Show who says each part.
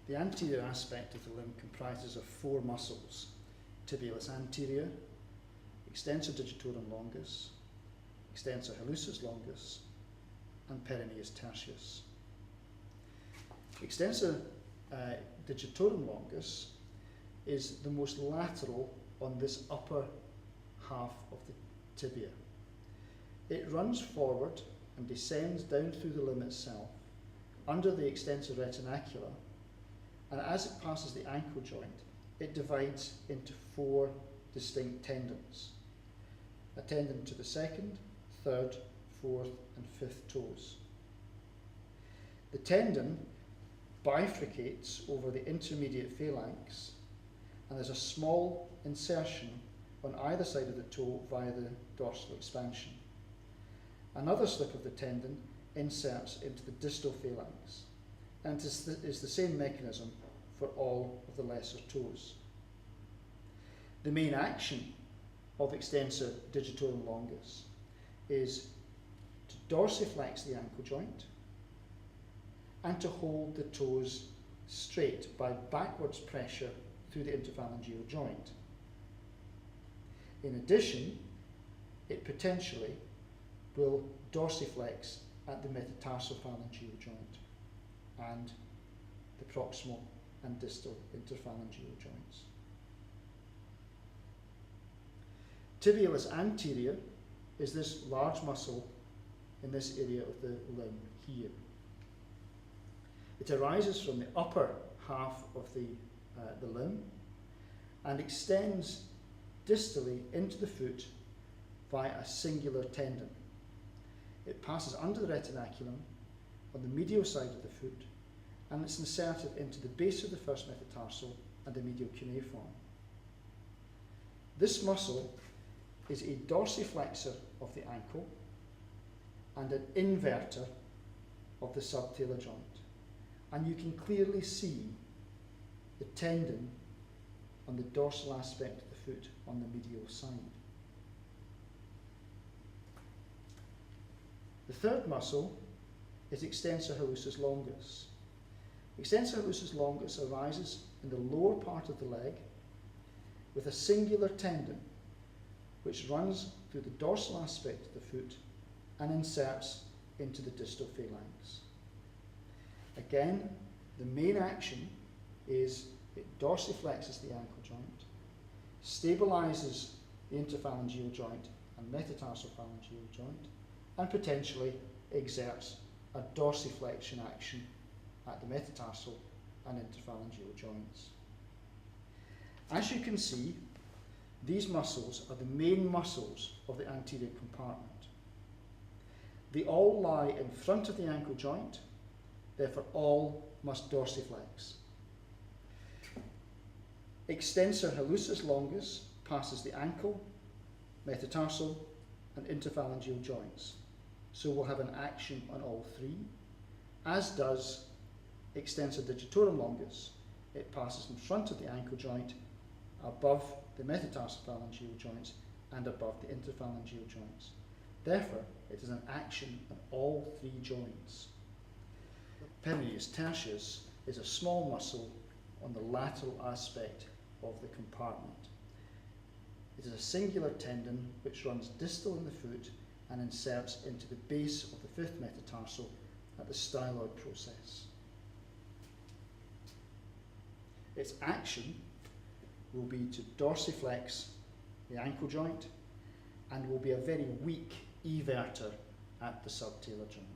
Speaker 1: The anterior aspect of the limb comprises of four muscles: tibialis anterior, extensor digitorum longus, extensor hallucis longus, and peroneus tertius. Extensor digitorum longus is the most lateral on this upper half of the tibia. It runs forward and descends down through the limb itself, under the extensor retinacula, and as it passes the ankle joint, it divides into four distinct tendons. A tendon to the second, third, fourth, and fifth toes. The tendon bifurcates over the intermediate phalanx, and there's a small insertion on either side of the toe via the dorsal expansion. Another slip of the tendon inserts into the distal phalanx, and it is the same mechanism for all of the lesser toes. The main action of extensor digitorum longus is to dorsiflex the ankle joint and to hold the toes straight by backwards pressure through the interphalangeal joint. In addition, it potentially will dorsiflex at the metatarsophalangeal joint and the proximal and distal interphalangeal joints. Tibialis anterior is this large muscle in this area of the limb here. It arises from the upper half of the limb and extends distally into the foot via a singular tendon. It passes under the retinaculum on the medial side of the foot, and it's inserted into the base of the first metatarsal and the medial cuneiform. This muscle is a dorsiflexor of the ankle and an inverter of the subtalar joint. And you can clearly see the tendon on the dorsal aspect of the foot on the medial side. The third muscle is extensor hallucis longus. Extensor hallucis longus arises in the lower part of the leg with a singular tendon which runs through the dorsal aspect of the foot and inserts into the distal phalanx. Again, the main action is it dorsiflexes the ankle joint, stabilizes the interphalangeal joint and metatarsophalangeal joint, and potentially exerts a dorsiflexion action at the metatarsal and interphalangeal joints. As you can see, these muscles are the main muscles of the anterior compartment. They all lie in front of the ankle joint, therefore all must dorsiflex. Extensor hallucis longus passes the ankle, metatarsal, and interphalangeal joints, so we'll have an action on all three, as does extensor digitorum longus. It passes in front of the ankle joint, above the metatarsophalangeal joints, and above the interphalangeal joints. Therefore, it is an action on all three joints. Peroneus tertius is a small muscle on the lateral aspect of the compartment. It is a singular tendon which runs distal in the foot and inserts into the base of the fifth metatarsal at the styloid process. Its action will be to dorsiflex the ankle joint and will be a very weak everter at the subtalar joint.